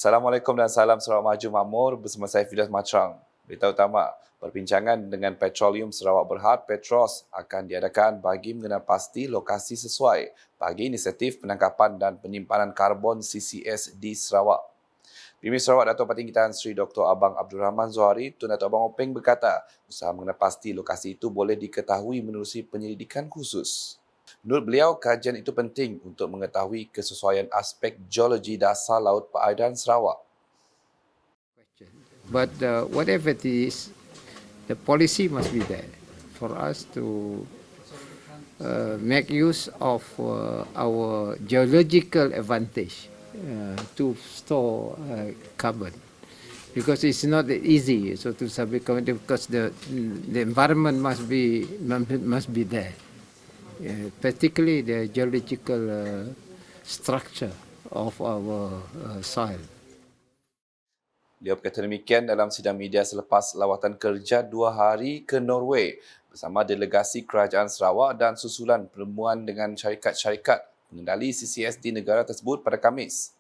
Assalamualaikum dan salam Sarawak Maju Makmur bersama saya Fidas Macrang. Berita utama, perbincangan dengan Petroleum Sarawak Berhad Petros akan diadakan bagi mengenal pasti lokasi sesuai bagi inisiatif penangkapan dan penyimpanan karbon CCS di Sarawak. Premier Sarawak Dato' Patinggi Tan Sri Dr. Abang Abdul Rahman Zohari Tun Dato' Abang Openg berkata, usaha mengenal pasti lokasi itu boleh diketahui menerusi penyelidikan khusus. Menurut beliau, kajian itu penting untuk mengetahui kesesuaian aspek geologi dasar laut perairan Sarawak. But whatever it is, the policy must be there for us to make use of our geological advantage to store carbon. Because it's not easy so to submit carbon because the environment must be there, particularly the geological structure of our soil. Beliau berkata demikian dalam sidang media selepas lawatan kerja 2 hari ke Norway bersama delegasi Kerajaan Sarawak dan susulan pertemuan dengan syarikat-syarikat pengendali CCS di negara tersebut pada Khamis.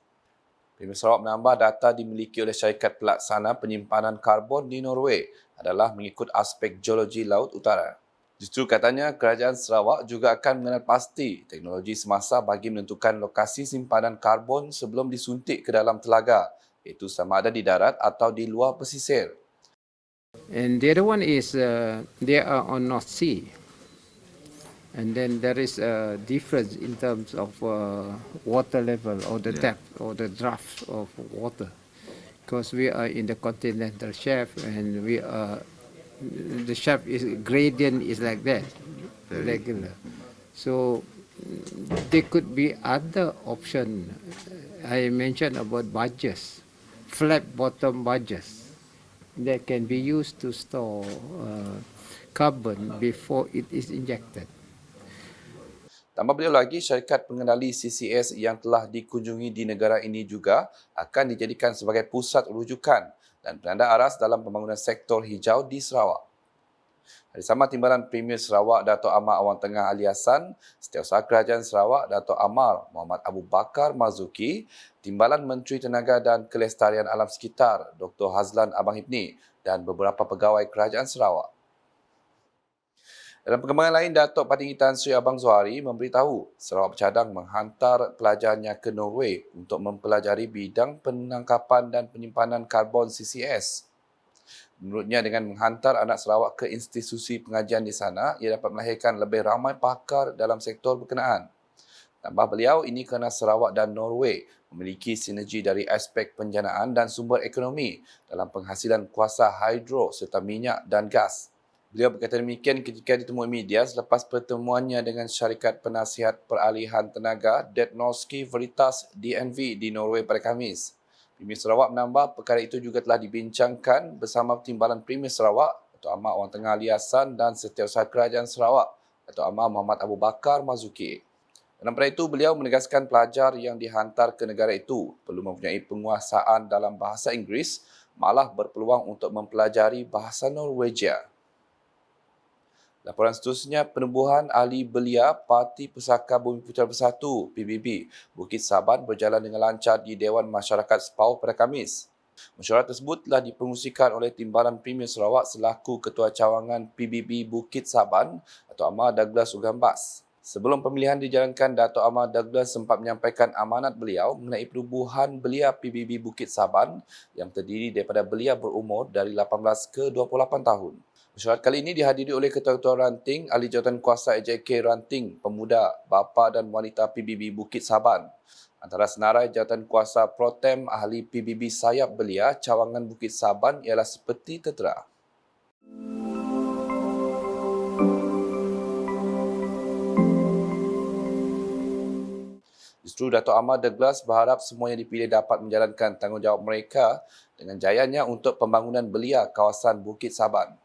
Premier Sarawak menambah data dimiliki oleh syarikat pelaksana penyimpanan karbon di Norway adalah mengikut aspek geologi Laut Utara. Justru katanya, Kerajaan Sarawak juga akan mengenal pasti teknologi semasa bagi menentukan lokasi simpanan karbon sebelum disuntik ke dalam telaga, iaitu sama ada di darat atau di luar pesisir. And the other one is they are on North Sea. And then there is a difference in terms of water level or the depth or the draft of water. Because we are in the continental shelf and the shelf is gradient is like that, regular. So there could be other option. I mentioned about barges, flat bottom barges that can be used to store carbon before it is injected. Tambah beliau lagi, syarikat pengendali CCS yang telah dikunjungi di negara ini juga akan dijadikan sebagai pusat rujukan dan penanda aras dalam pembangunan sektor hijau di Sarawak. Hari sama Timbalan Premier Sarawak Dato' Amar Awang Tengah Ali Hassan, Setiausaha Kerajaan Sarawak Dato' Amar Muhammad Abu Bakar Marzuki, Timbalan Menteri Tenaga dan Kelestarian Alam Sekitar Dr. Hazlan Abang Hibni dan beberapa pegawai Kerajaan Sarawak. Dalam perkembangan lain, Dato' Patinggi Tan Sri Abang Zohari memberitahu Sarawak bercadang menghantar pelajarnya ke Norway untuk mempelajari bidang penangkapan dan penyimpanan karbon CCS. Menurutnya, dengan menghantar anak Sarawak ke institusi pengajian di sana, ia dapat melahirkan lebih ramai pakar dalam sektor berkenaan. Tambah beliau, ini kerana Sarawak dan Norway memiliki sinergi dari aspek penjanaan dan sumber ekonomi dalam penghasilan kuasa hidro serta minyak dan gas. Beliau berkata demikian ketika ditemui media selepas pertemuannya dengan syarikat penasihat peralihan tenaga Detnorski Veritas DNV di Norway pada Khamis. Premier Sarawak menambah perkara itu juga telah dibincangkan bersama Timbalan Premier Sarawak Dato' Amar Awang Tengah Ali Hassan dan Setiausaha Kerajaan Sarawak Dato' Amar Muhammad Abu Bakar Marzuki. Dalam perkara itu, beliau menegaskan pelajar yang dihantar ke negara itu perlu mempunyai penguasaan dalam bahasa Inggeris, malah berpeluang untuk mempelajari bahasa Norwegia. Laporan seterusnya, penubuhan ahli belia Parti Pesaka Bumi Putera Bersatu PBB Bukit Saban berjalan dengan lancar di Dewan Masyarakat Sepau pada Khamis. Mesyuarat tersebut telah dipengusikan oleh Timbalan Premier Sarawak selaku Ketua Cawangan PBB Bukit Saban Dato' Amar Douglas Ugambas. Sebelum pemilihan dijalankan, Dato' Amar Douglas sempat menyampaikan amanat beliau mengenai penubuhan belia PBB Bukit Saban yang terdiri daripada belia berumur dari 18 ke 28 tahun. Mesyuarat kali ini dihadiri oleh Ketua-Ketua Ranting, Ahli Jawatan Kuasa AJK Ranting, Pemuda, Bapa dan Wanita PBB Bukit Saban. Antara senarai Jawatan Kuasa Protem Ahli PBB Sayap Belia Cawangan Bukit Saban ialah seperti tertera. Justru Dato' Amar Douglas berharap semua yang dipilih dapat menjalankan tanggungjawab mereka dengan jayanya untuk pembangunan belia kawasan Bukit Saban.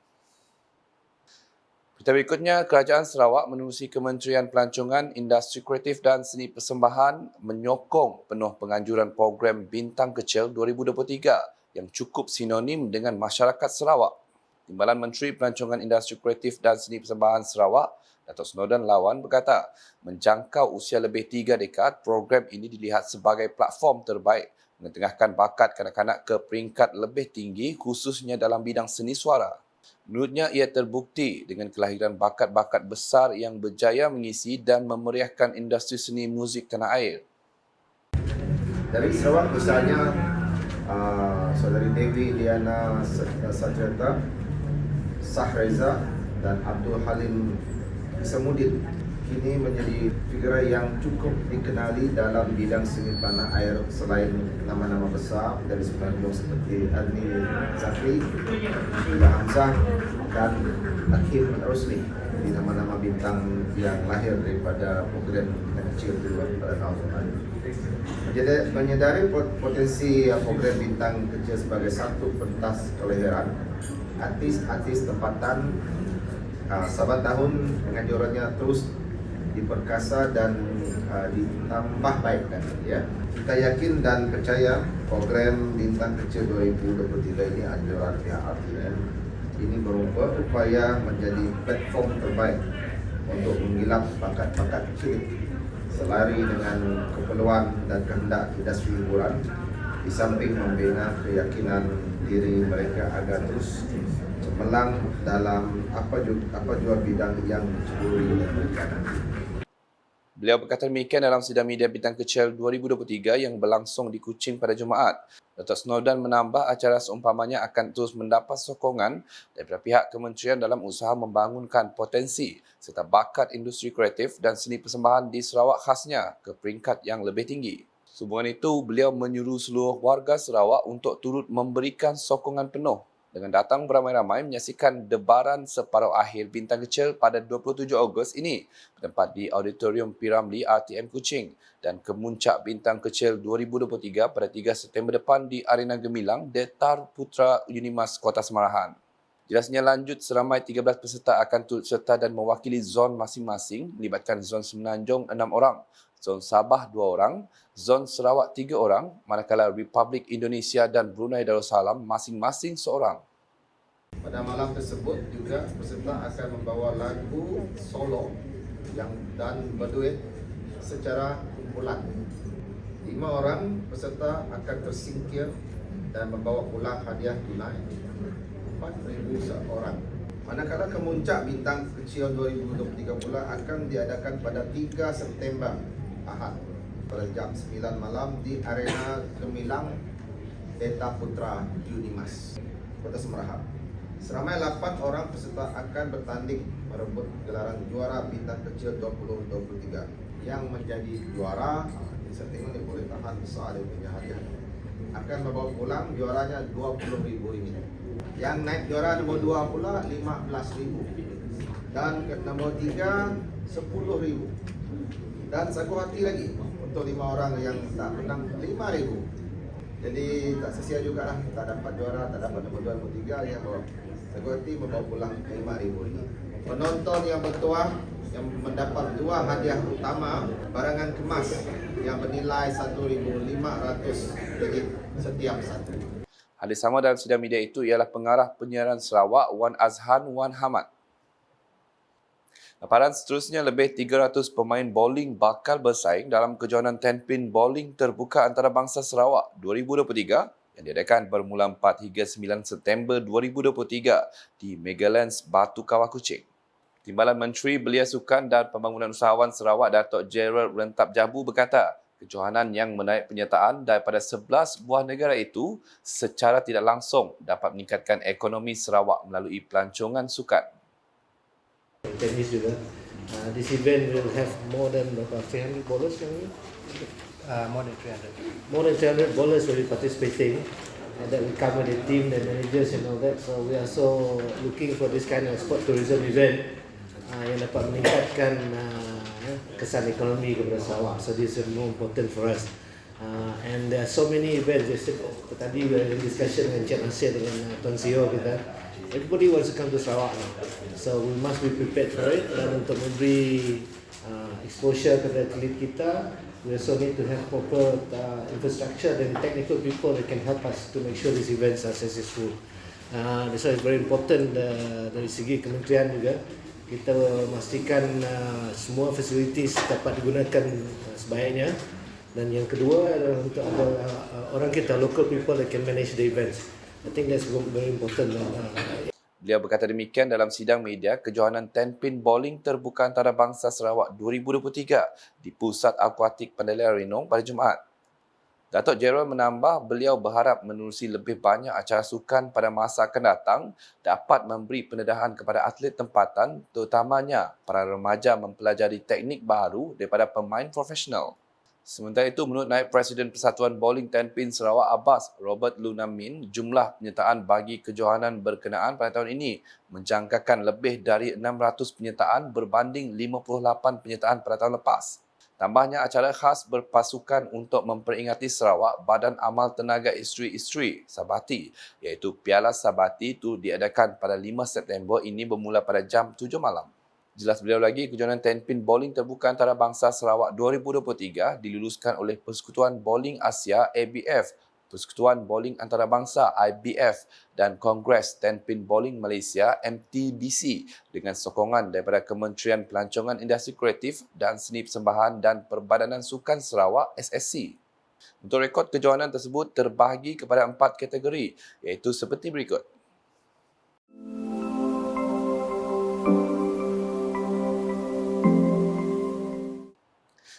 Berita berikutnya, Kerajaan Sarawak menerusi Kementerian Pelancongan, Industri Kreatif dan Seni Persembahan menyokong penuh penganjuran program Bintang Kecil 2023 yang cukup sinonim dengan masyarakat Sarawak. Timbalan Menteri Pelancongan, Industri Kreatif dan Seni Persembahan Sarawak, Dato' Snowden Lawan berkata, menjangkau usia lebih 3 dekad, program ini dilihat sebagai platform terbaik mengetengahkan bakat kanak-kanak ke peringkat lebih tinggi khususnya dalam bidang seni suara. Menurutnya, ia terbukti dengan kelahiran bakat-bakat besar yang berjaya mengisi dan memeriahkan industri seni muzik tanah air. Dari Sarawak misalnya, Saudari Devi Liana Sajata, Sahreza dan Abdul Halim Samudin kini menjadi figura yang cukup dikenali dalam bidang seni tanah air selain nama-nama besar dari Semenanjung seperti Adni Zafri, Ila Hamzah dan Hakim Rosli, di nama-nama bintang yang lahir daripada program kecil pada tahun lalu. Menyadari potensi program bintang kecil sebagai satu pentas kelahiran, artis-artis tempatan saban tahun penganjurannya terus diperkasa dan ditambah baikkan. Ya. Kita yakin dan percaya program Bintang Kecil 2023 ini anjuran pihak RTM ini berupaya menjadi platform terbaik untuk menggilap bakat-bakat kecil selari dengan keperluan dan kehendak industri hiburan, di samping membina keyakinan diri mereka agar terus cemerlang dalam apa jua bidang yang diceburi oleh mereka nanti. Beliau berkata demikian dalam sidang media Bintang Kecil 2023 yang berlangsung di Kuching pada Jumaat. Dr. Snowden menambah acara seumpamanya akan terus mendapat sokongan daripada pihak kementerian dalam usaha membangunkan potensi serta bakat industri kreatif dan seni persembahan di Sarawak khasnya ke peringkat yang lebih tinggi. Sehubungan itu, beliau menyuruh seluruh warga Sarawak untuk turut memberikan sokongan penuh dengan datang beramai-ramai menyaksikan debaran separuh akhir Bintang Kecil pada 27 Ogos ini bertempat di Auditorium P. Ramlee RTM Kuching dan kemuncak Bintang Kecil 2023 pada 3 September depan di Arena Gemilang, Datar Putra Unimas Kota Semarahan. Jelasnya lanjut, seramai 13 peserta akan turut serta dan mewakili zon masing-masing melibatkan zon Semenanjung 6 orang, zon Sabah 2 orang, zon Sarawak 3 orang, manakala Republik Indonesia dan Brunei Darussalam masing-masing seorang. Pada malam tersebut juga peserta akan membawa lagu solo dan berduet secara kumpulan. 5 orang peserta akan tersingkir dan membawa pulang hadiah tunai 4,000 seorang. Manakala kemuncak Bintang Kecil 2023 pula akan diadakan pada 3 September Ahad pada jam 9 malam di Arena Gemilang, Datar Putra Unimas Kota Semarahan. Seramai 8 orang peserta akan bertanding merebut gelaran juara Bintang Kecil 2023. Yang menjadi juara, saya tengok dia boleh tahan besar dia punya hadiah, akan membawa pulang juaranya RM20,000. Yang naik juara nombor 2 pula RM15,000. Dan nombor 3 RM10,000. Dan satu hati lagi untuk 5 orang yang tak menang RM5,000. Jadi tak sia-sia juga lah, tak dapat juara, tak dapat nombor 2, nombor 3 yang bawa satu hati membawa pulang RM5,000 ini. Penonton yang bertuah yang mendapat 2 hadiah utama, barangan kemas yang bernilai RM1,500 setiap satu. Hadir sama dalam sidang media itu ialah pengarah penyiaran Sarawak Wan Azhan Wan Hamad. Laporan seterusnya, lebih 300 pemain bowling bakal bersaing dalam kejohanan 10 pin bowling terbuka antarabangsa Sarawak 2023 yang diadakan bermula 4 hingga 9 September 2023 di Megalands Batu Kawah Kuching. Timbalan Menteri Belia Sukan dan Pembangunan Usahawan Sarawak Datuk Gerald Rentap Jabu berkata, kejohanan yang menaik penyertaan daripada 11 buah negara itu secara tidak langsung dapat meningkatkan ekonomi Sarawak melalui pelancongan sukan. Tenis juga. This event will have more than 300 bowlers yang ini. More than 300. More than 300 bowlers will be participating, and that will cover the team, the managers and all that. So we are so looking for this kind of sport tourism event yang dapat meningkatkan kesan ekonomi kepada Sarawak. So this is more important for us. And there are so many events. Tadi we had a discussion dengan Encik Nasir dengan Tuan CEO kita. Everybody wants to come to Sarawak now. So we must be prepared for it. Dan untuk memberi exposure kepada atlet kita, we also need to have proper infrastructure and technical people that can help us to make sure these events are successful. That's why it's very important dari segi kementerian juga. Kita memastikan semua facilities dapat digunakan sebaiknya. Dan yang kedua adalah untuk ada orang kita, local people that can manage the events. I think that's very important. Beliau berkata demikian dalam sidang media kejohanan 10 Pin Bowling Terbuka Antarabangsa Sarawak 2023 di Pusat Akuatik Pandalaya Renong pada Jumaat. Datuk Jeneral menambah beliau berharap menerusi lebih banyak acara sukan pada masa akan datang dapat memberi pendedahan kepada atlet tempatan terutamanya para remaja mempelajari teknik baru daripada pemain profesional. Sementara itu, menurut Naib Presiden Persatuan Bowling 10 Pin Sarawak Abbas, Robert Lunamin, jumlah penyertaan bagi kejohanan berkenaan pada tahun ini menjangkakan lebih dari 600 penyertaan berbanding 58 penyertaan pada tahun lepas. Tambahnya, acara khas berpasukan untuk memperingati Sarawak Badan Amal Tenaga Isteri-Isteri Sabati iaitu Piala Sabati itu diadakan pada 5 September ini bermula pada jam 7 malam. Jelas beliau lagi, kejohanan 10 Pin Bowling Terbuka Antarabangsa Sarawak 2023 diluluskan oleh Persekutuan Bowling Asia ABF, Persekutuan Bowling Antarabangsa IBF dan Kongres 10 Pin Bowling Malaysia MTBC dengan sokongan daripada Kementerian Pelancongan Industri Kreatif dan Seni Persembahan dan Perbadanan Sukan Sarawak SSC. Untuk rekod kejohanan tersebut terbahagi kepada 4 kategori iaitu seperti berikut.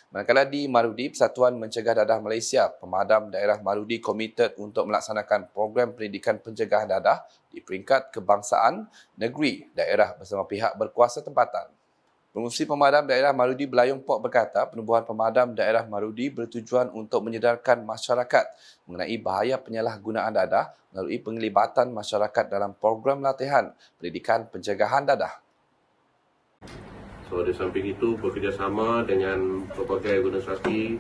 Manakala di Marudi, Persatuan Mencegah Dadah Malaysia, Pemadam Daerah Marudi komited untuk melaksanakan program pendidikan pencegahan dadah di peringkat kebangsaan, negeri, daerah bersama pihak berkuasa tempatan. Pengurusi Pemadam Daerah Marudi Belayong Pok berkata penubuhan Pemadam Daerah Marudi bertujuan untuk menyedarkan masyarakat mengenai bahaya penyalahgunaan dadah melalui penglibatan masyarakat dalam program latihan pendidikan pencegahan dadah. So di samping itu bekerjasama dengan pelbagai organisasi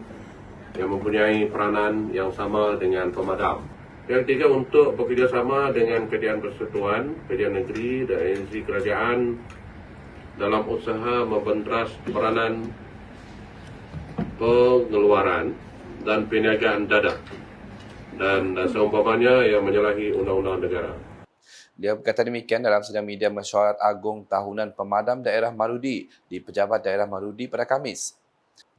yang mempunyai peranan yang sama dengan pemadam. Yang ketiga, untuk bekerjasama dengan Kerajaan Persekutuan, Kerajaan Negeri dan agensi kerajaan dalam usaha membenteras peranan pengeluaran dan perniagaan dadah dan seumpamanya yang menyalahi undang-undang negara. Dia berkata demikian dalam sidang media mesyuarat agung tahunan Pemadam Daerah Marudi di Pejabat Daerah Marudi pada Khamis.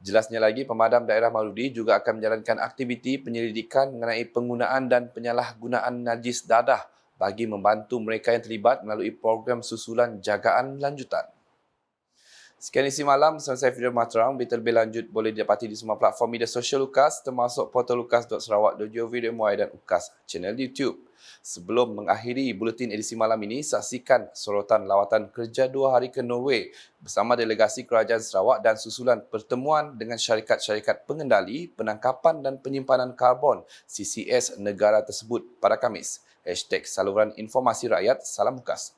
Jelasnya lagi, Pemadam Daerah Marudi juga akan menjalankan aktiviti penyelidikan mengenai penggunaan dan penyalahgunaan najis dadah bagi membantu mereka yang terlibat melalui program susulan jagaan lanjutan. Sekian isi malam, saya Fidel Matrang. Berita lebih lanjut boleh didapati di semua platform media sosial UKAS termasuk portal ukas.sarawak.gov.my dan UKAS channel YouTube. Sebelum mengakhiri buletin edisi malam ini, saksikan sorotan lawatan kerja 2 hari ke Norway bersama delegasi Kerajaan Sarawak dan susulan pertemuan dengan syarikat-syarikat pengendali, penangkapan dan penyimpanan karbon CCS negara tersebut pada Khamis. #saluran informasi rakyat, salam UKAS.